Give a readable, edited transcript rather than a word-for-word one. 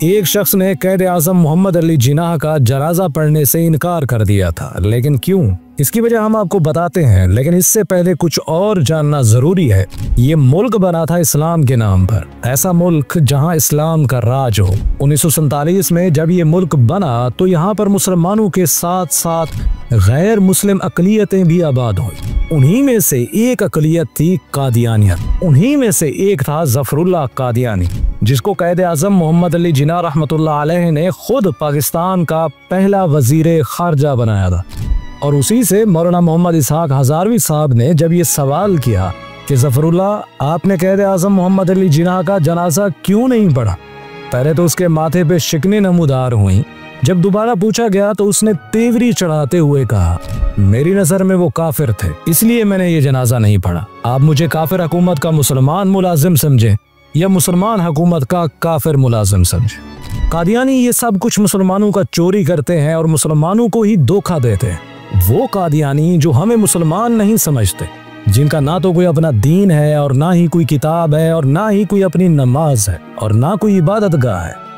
एक शख्स ने कैद आज़म मोहम्मद अली जिन्नाह का जनाजा पढ़ने से इनकार कर दिया था, लेकिन क्यों? इसकी वजह हम आपको बताते हैं, लेकिन इससे पहले कुछ और जानना जरूरी है। ये मुल्क बना था इस्लाम के नाम पर, ऐसा मुल्क जहां इस्लाम का राज हो। 1947 में जब ये मुल्क बना तो यहाँ पर मुसलमानों के साथ साथ गैर मुस्लिम अकलियतें भी आबाद हुई। उन्हीं में से एक अकलियत थी कादियानियत। उन्हीं में से एक था ज़फ़रुल्लाह कादियानी, जिसको कैद आज़म मोहम्मद अली जिन्नाह रहमतुल्लाह अलैह ने खुद पाकिस्तान का पहला वज़ीर ख़ारजा बनाया था। और उसी से मौलाना मोहम्मद इसहाक हज़ारवी साहब ने जब ये सवाल किया कि ज़फ़रुल्लाह आपने कैद आज़म मोहम्मद अली जिन्नाह का जनाजा क्यों नहीं पढ़ा, पहले तो उसके माथे पे शिकने नमूदार हुई। जब दोबारा पूछा गया तो उसने तेवरी चढ़ाते हुए कहा, मेरी नज़र में वो काफिर थे, इसलिए मैंने ये जनाजा नहीं पढ़ा। आप मुझे काफिर हुकूमत का मुसलमान मुलाजिम समझें या मुसलमान हुकूमत का काफिर मुलाजिम समझें। कादियानी ये सब कुछ मुसलमानों का चोरी करते हैं और मुसलमानों को ही धोखा देते हैं। वो कादियानी जो हमें मुसलमान नहीं समझते, जिनका ना तो कोई अपना दीन है और ना ही कोई किताब है और ना ही कोई अपनी नमाज है और ना कोई इबादतगाह है।